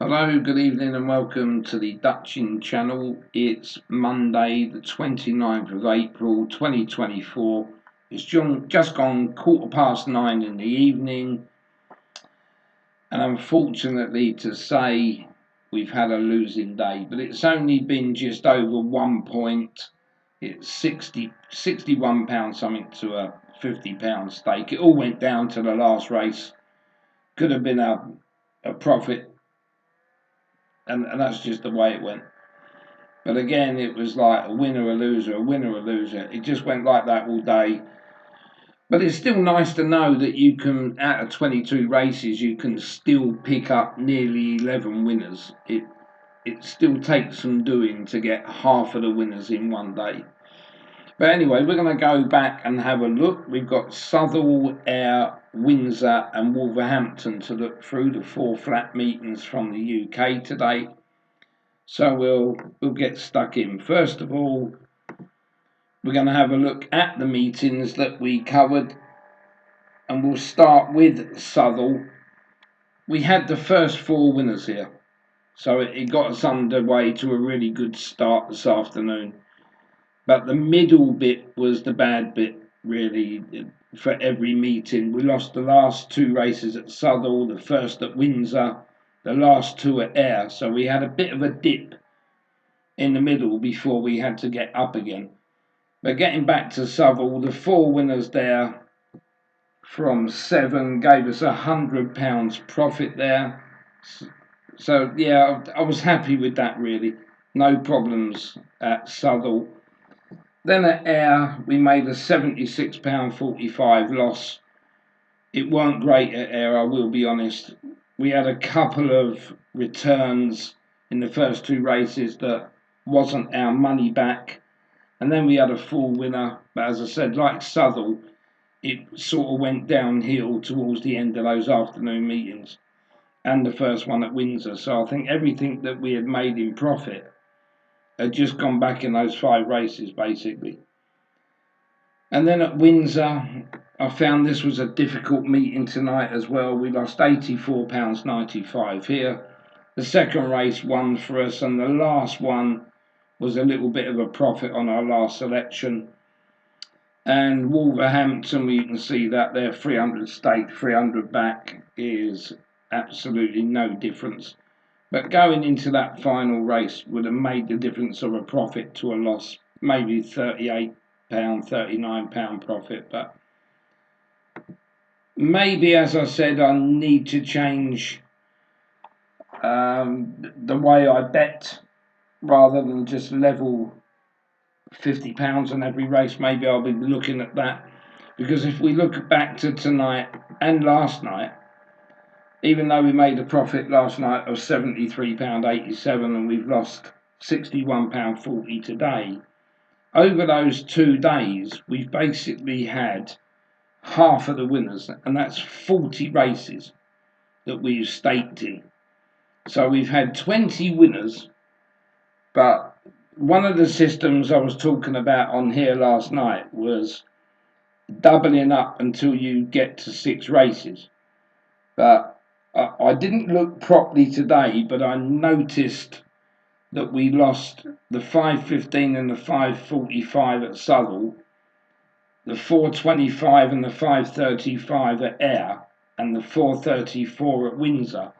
Hello, good evening, and welcome to the Dutchin channel. It's Monday, the 29th of April 2024. It's just gone 9:15 in the evening, and unfortunately to say, we've had a losing day, but it's only been just over 1 point. It's £61 something to a £50 stake. It all went down to the last race. Could have been a profit, and that's just the way it went. But again, it was like a winner, a loser, a winner, a loser. It just went like that all day. But it's still nice to know that you can, out of 22 races, you can still pick up nearly 11 winners. It still takes some doing to get half of the winners in one day. But anyway, we're going to go back and have a look. We've got Southall, Ayr, Windsor and Wolverhampton to look through, the four flat meetings from the UK today. So we'll get stuck in. First of all, we're going to have a look at the meetings that we covered, and we'll start with Southall. We had the first four winners here, so it got us underway to a really good start this afternoon. But the middle bit was the bad bit, really, for every meeting. We lost the last two races at Southall, the first at Windsor, the last two at Ayr, so we had a bit of a dip in the middle before we had to get up again. But getting back to Southall, the four winners there from 7 gave us £100 profit there. So yeah, I was happy with that, really. No problems at Southall. Then at Ayr, we made a £76.45 loss. It weren't great at Ayr, I will be honest. We had a couple of returns in the first two races that wasn't our money back. And then we had a full winner. But as I said, like Southall, it sort of went downhill towards the end of those afternoon meetings and the first one at Windsor. So I think everything that we had made in profit had just gone back in those 5 races, basically. And then at Windsor, I found this was a difficult meeting tonight as well. We lost £84.95 here. The second race won for us, and the last one was a little bit of a profit on our last selection. And Wolverhampton, you can see that there, 300 stake, 300 back is absolutely no difference. But going into that final race would have made the difference of a profit to a loss, maybe £38, £39 profit. But maybe, as I said, I need to change the way I bet rather than just level £50 on every race. Maybe I'll be looking at that, because if we look back to tonight and last night, even though we made a profit last night of £73.87 and we've lost £61.40 today, over those 2 days we've basically had half of the winners, and that's 40 races that we've staked in. So we've had 20 winners, but one of the systems I was talking about on here last night was doubling up until you get to 6 races. But I didn't look properly today, but I noticed that we lost the 5.15 and the 5.45 at Southall, the 4.25 and the 5.35 at Ayr, and the 4.34 at Windsor.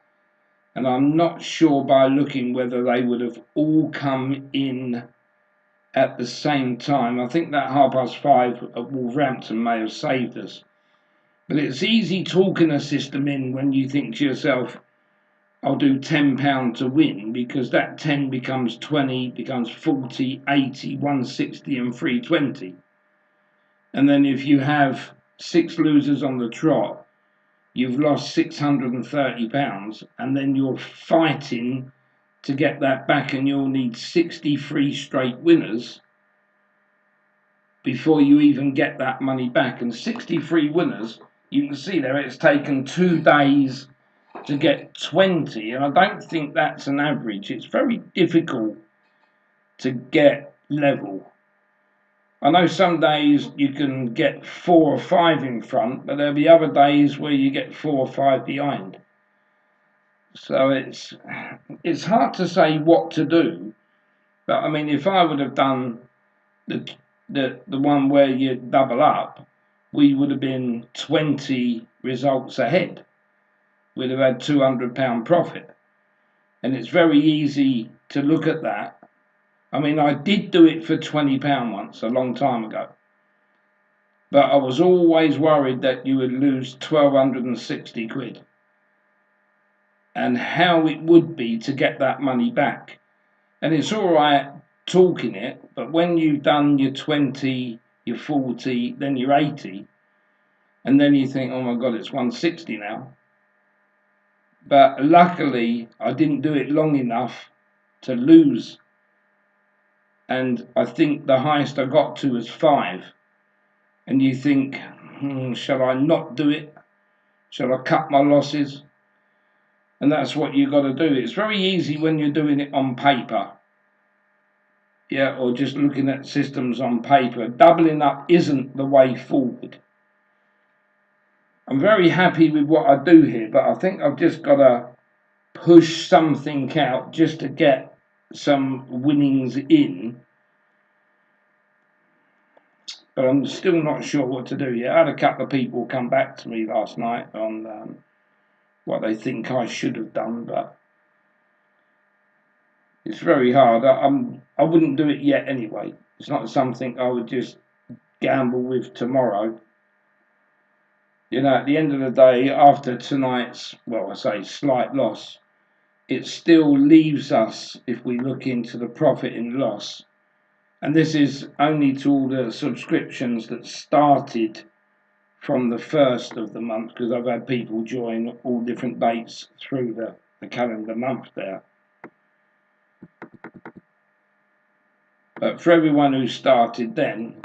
And I'm not sure by looking whether they would have all come in at the same time. I think that 5:30 at Wolverhampton may have saved us. But it's easy talking a system in when you think to yourself, I'll do £10 to win, because that 10 becomes 20, becomes 40, 80, 160 and 320. And then if you have 6 losers on the trot, you've lost £630, and then you're fighting to get that back, and you'll need 63 straight winners before you even get that money back. And 63 winners, you can see there, it's taken 2 days to get 20, and I don't think that's an average. It's very difficult to get level. I know some days you can get 4 or 5 in front, but there'll be other days where you get 4 or 5 behind. So it's hard to say what to do. But I mean, if I would have done the the one where you double up, we would have been 20 results ahead. We'd have had £200 profit. And it's very easy to look at that. I mean, I did do it for £20 once, a long time ago. But I was always worried that you would lose 1,260 quid. And how it would be to get that money back. And it's all right talking it, but when you've done your 20, your 40, then your 80, and then you think, oh my God, it's 160 now. But luckily, I didn't do it long enough to lose. And I think the highest I got to was 5. And you think, shall I not do it? Shall I cut my losses? And that's what you've got to do. It's very easy when you're doing it on paper. Yeah, or just looking at systems on paper. Doubling up isn't the way forward. I'm very happy with what I do here, but I think I've just got to push something out just to get some winnings in. But I'm still not sure what to do yet. I had a couple of people come back to me last night on what they think I should have done, but it's very hard. I wouldn't do it yet anyway. It's not something I would just gamble with tomorrow. You know, at the end of the day, after tonight's, well, I say slight loss, it still leaves us, if we look into the profit and loss, and this is only to all the subscriptions that started from the 1st of the month, because I've had people join all different dates through the calendar month there. But for everyone who started then,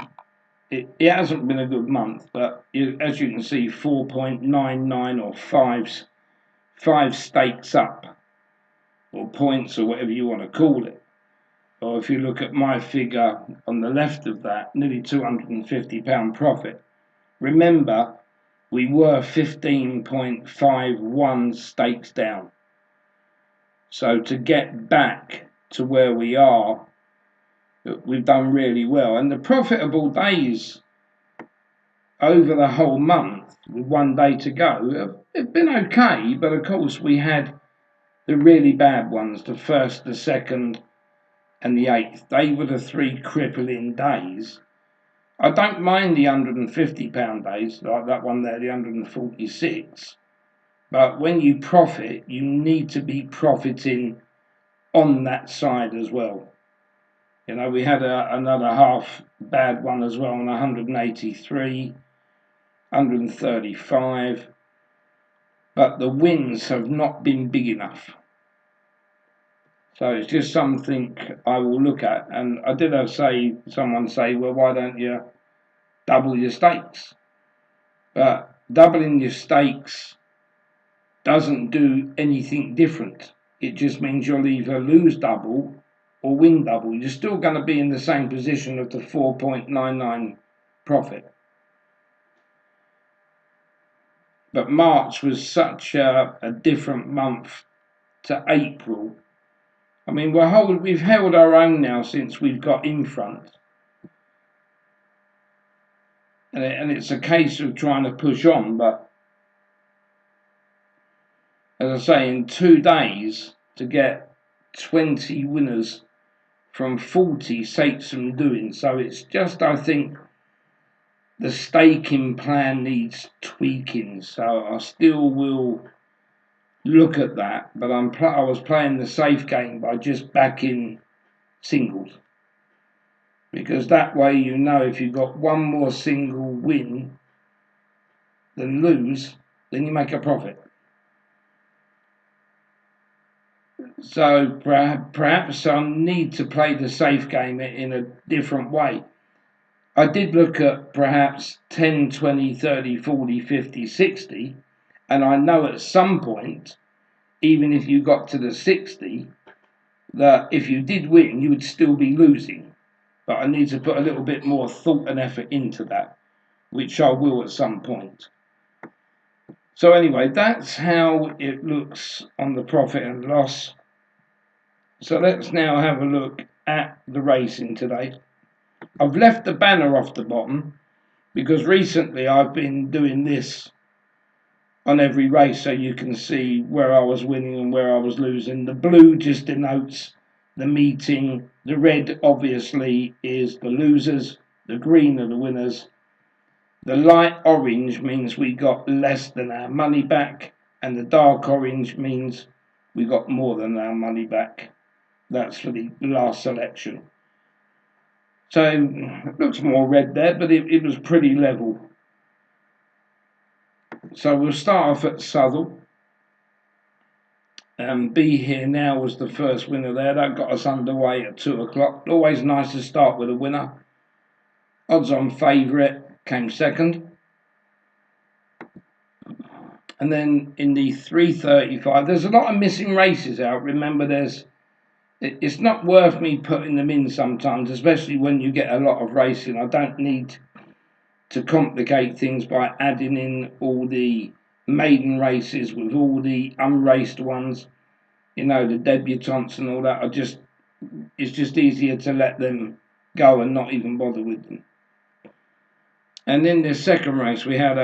it hasn't been a good month, but as you can see, 4.99 or 5 stakes up, or points, or whatever you want to call it. Or if you look at my figure on the left of that, nearly £250 profit. Remember, we were 15.51 stakes down. So to get back to where we are, we've done really well. And the profitable days over the whole month, with 1 day to go, have been okay. But of course, we had the really bad ones, the 1st, the 2nd, and the 8th. They were the 3 crippling days. I don't mind the £150 days, like that one there, the 146. But when you profit, you need to be profiting on that side as well. You know, we had another half bad one as well on 183, 135. But the wins have not been big enough. So it's just something I will look at. And I did have someone say, well, why don't you double your stakes? But doubling your stakes doesn't do anything different. It just means you'll either lose double or win double. You're still going to be in the same position of the 4.99 profit. But March was such a different month to April. I mean, we've held our own now since we've got in front. And it's a case of trying to push on. But as I say, in 2 days to get 20 winners from 40 takes some doing. So it's just, I think, the staking plan needs tweaking. So I still will look at that, but I was playing the safe game by just backing singles, because that way, you know, if you've got one more single win than lose, then you make a profit. So perhaps I need to play the safe game in a different way. I did look at perhaps 10, 20, 30, 40, 50, 60, and I know at some point, even if you got to the 60, that if you did win, you would still be losing. But I need to put a little bit more thought and effort into that, which I will at some point. So anyway, that's how it looks on the profit and loss. So let's now have a look at the racing today. I've left the banner off the bottom because recently I've been doing this on every race so you can see where I was winning and where I was losing. The blue just denotes the meeting. The red obviously is the losers. The green are the winners. The light orange means we got less than our money back, and the dark orange means we got more than our money back. That's for the last selection. So it looks more red there, but it was pretty level. So we'll start off at Southwell. Be Here Now was the first winner there. That got us underway at 2 o'clock. Always nice to start with a winner. Odds on favourite came second. And then in the 3:35, there's a lot of missing races out. Remember, it's not worth me putting them in sometimes, especially when you get a lot of racing. I don't need to complicate things by adding in all the maiden races with all the unraced ones, the debutantes and all that. It's just easier to let them go and not even bother with them. And in the second race, we had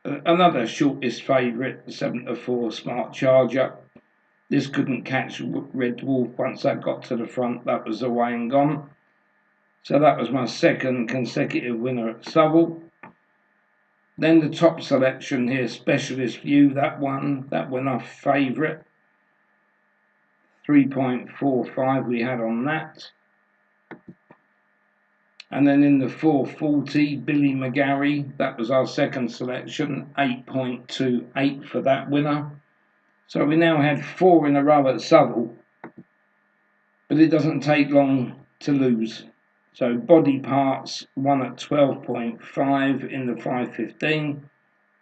another shortest favourite, 7-4 Smart Charger. This couldn't catch Red Wolf once that got to the front. That was away and gone. So that was my second consecutive winner at Southwell. Then the top selection here, Specialist View, that went off favourite. 3.45 we had on that. And then in the 440, Billy McGarry, that was our second selection, 8.28 for that winner. So we now had 4 in a row at Southwell, but it doesn't take long to lose. So Body Parts won at 12.5 in the 5:15,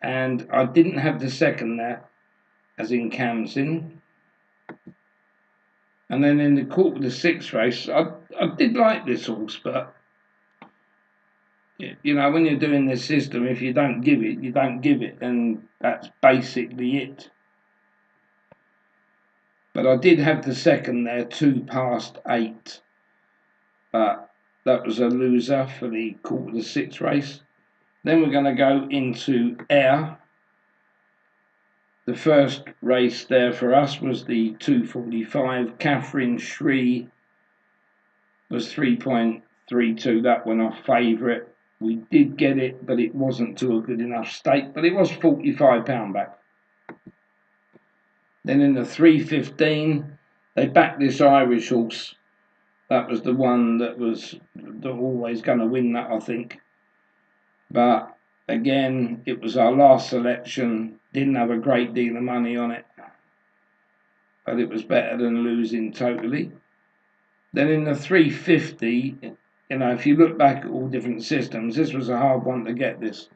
and I didn't have the second there, as in Camsin. And then in the 1/4-to-6 race, I did like this horse, but when you're doing this system, if you don't give it, you don't give it, and that's basically it. But I did have the second there, 2:8, but that was a loser for the 1/4-to-6 race. Then we're going to go into Air. The first race there for us was the 2:45. Catherine Shree was 3.32. That went off favourite. We did get it, but it wasn't to a good enough stake. But it was £45 back. Then in the 3:15, they backed this Irish horse. That was the one that was always going to win that, I think. But again, it was our last selection. Didn't have a great deal of money on it, but it was better than losing totally. Then in the 3:50, if you look back at all different systems, this was a hard one to get this.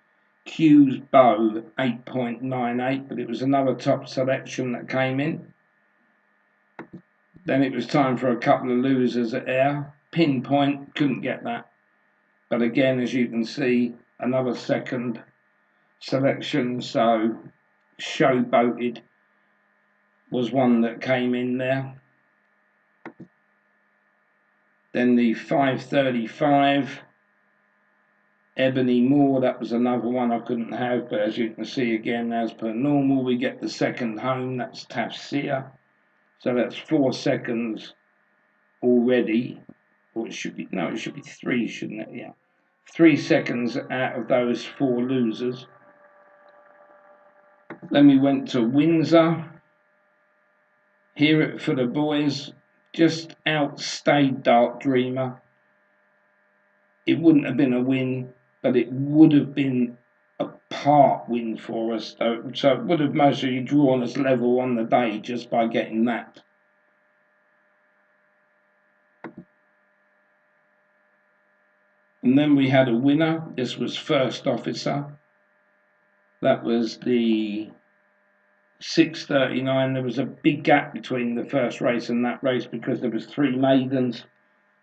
Q's Bow, 8.98, but it was another top selection that came in. Then it was time for a couple of losers at Air. Pinpoint, couldn't get that. But again, as you can see, another second selection, so Showboated was one that came in there. Then the 5:35, Ebony Moore, that was another one I couldn't have, but as you can see again, as per normal, we get the second home, that's Tafsir. So that's 4 seconds already, or it should be 3, shouldn't it? Yeah. 3 seconds out of those 4 losers. Then we went to Windsor. Hear It for the Boys, just outstayed Dark Dreamer. It wouldn't have been a win, but it would have been a part win for us, though. So it would have mostly drawn us level on the day just by getting that. And then we had a winner. This was First Officer. That was the 6:39. There was a big gap between the first race and that race because there was 3 maidens,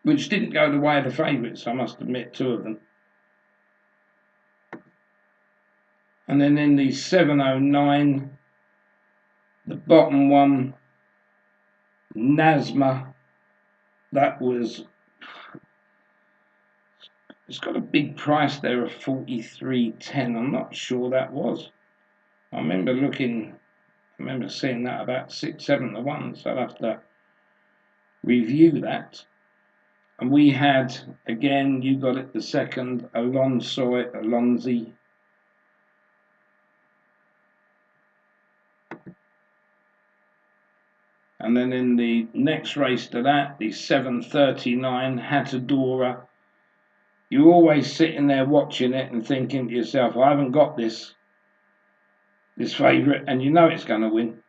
which didn't go the way of the favourites, I must admit, 2 of them. And then in the 709, the bottom one, Nasma, that was, it's got a big price there of 43.10. I'm not sure that was. I remember seeing that about 6-7 to 1, so I'll have to review that. And we had, again, you got it the second, Alonzi. And then in the next race to that, the 739, Hatadora, you're always sitting there watching it and thinking to yourself, I haven't got this favourite, and you know it's going to win.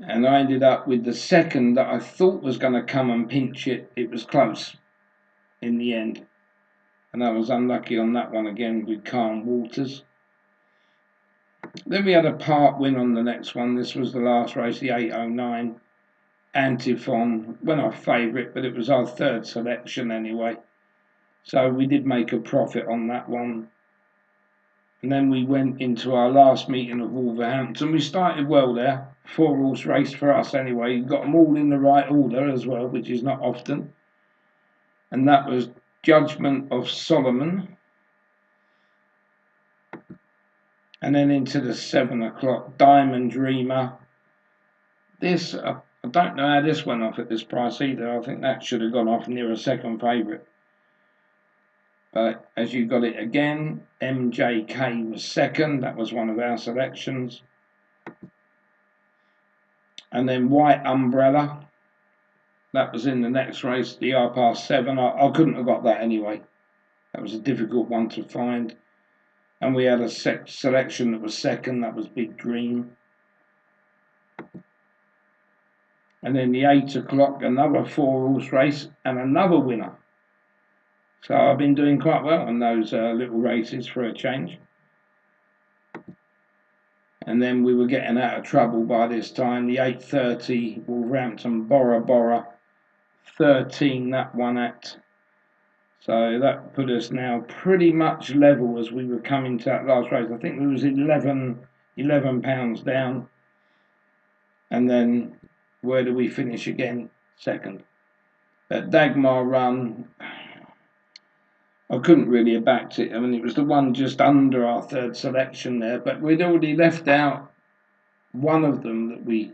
And I ended up with the second that I thought was going to come and pinch it. It was close in the end. And I was unlucky on that one again with Calm Waters. Then we had a part win on the next one. This was the last race, the 809. Antiphon, went off favourite, but it was our third selection anyway. So we did make a profit on that one. And then we went into our last meeting of Wolverhampton. We started well there. 4-horse race for us anyway. Got them all in the right order as well, which is not often. And that was Judgment of Solomon. And then into the 7 o'clock, Diamond Dreamer. This, I don't know how this went off at this price either. I think that should have gone off near a second favourite. But as you got it again, MJK was second. That was one of our selections. And then White Umbrella. That was in the next race, the R-7. I couldn't have got that anyway. That was a difficult one to find. And we had a selection that was second. That was Big Dream. And then the 8 o'clock, another 4-horse race and another winner. So I've been doing quite well on those little races for a change. And then we were getting out of trouble by this time. The 8:30 Wolverhampton Bora Bora, 13 that one at. So that put us now pretty much level as we were coming to that last race. I think we was 11 pounds down. And then where do we finish again? Second. At Dagmar Run, I couldn't really have backed it. I mean, it was the one just under our third selection there, but we'd already left out one of them that we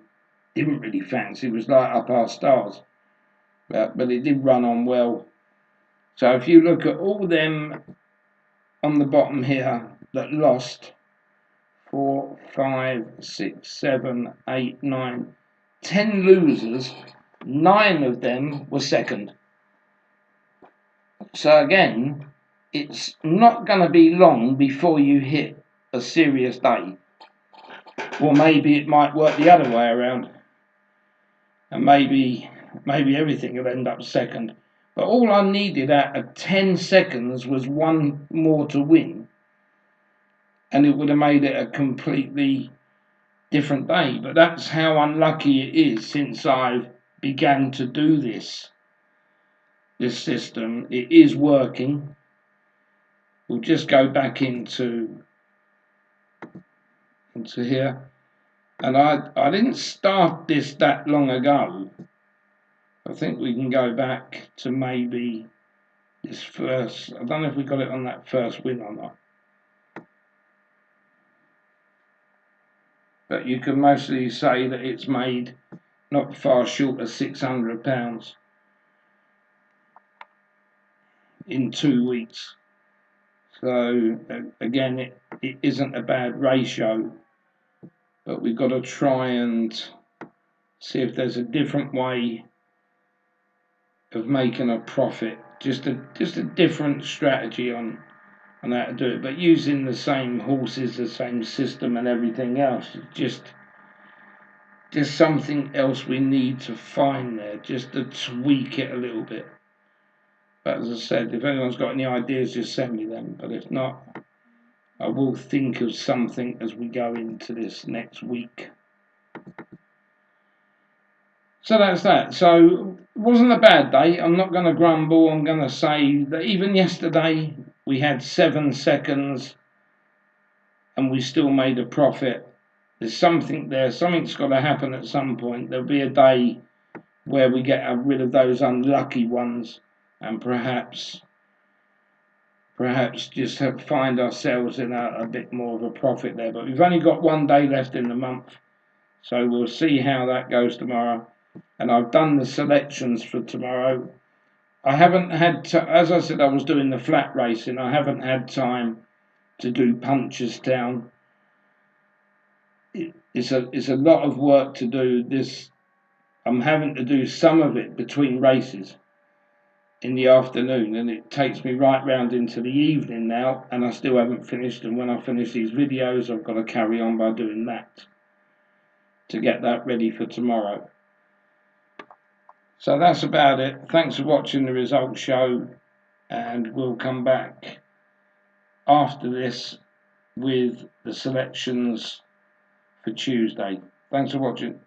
didn't really fancy. It was Light Up Our Stars, but it did run on well. So if you look at all them on the bottom here that lost, 4, 5, 6, 7, 8, 9, 10 losers, 9 of them were second. So again, it's not going to be long before you hit a serious day. Or maybe it might work the other way around. And maybe everything will end up second. But all I needed out of 10 seconds was one more to win. And it would have made it a completely different day. But that's how unlucky it is since I've began to do this system. It is working. We'll just go back into here. And I didn't start this that long ago. I think we can go back to maybe this first. I don't know if we got it on that first win or not. But you can mostly say that it's made not far short of £600 in 2 weeks. So again, it isn't a bad ratio, but we've got to try and see if there's a different way of making a profit, just a different strategy on how to do it, but using the same horses, the same system and everything else. Just something else we need to find there, just to tweak it a little bit. But as I said, if anyone's got any ideas, just send me them. But if not, I will think of something as we go into this next week. So that's that. So it wasn't a bad day. I'm not going to grumble. I'm going to say that even yesterday we had 7 seconds and we still made a profit. There's something there. Something's got to happen at some point. There'll be a day where we get rid of those unlucky ones, and perhaps just find ourselves in a bit more of a profit there. But we've only got one day left in the month, so we'll see how that goes tomorrow. And I've done the selections for tomorrow. I haven't had, as I said, I was doing the flat racing. I haven't had time to do Punchestown. It's a lot of work to do this. I'm having to do some of it between races in the afternoon, and it takes me right round into the evening now, and I still haven't finished. And when I finish these videos, I've got to carry on by doing that to get that ready for tomorrow. So that's about it. Thanks for watching the results show, and we'll come back after this with the selections for Tuesday. Thanks for watching.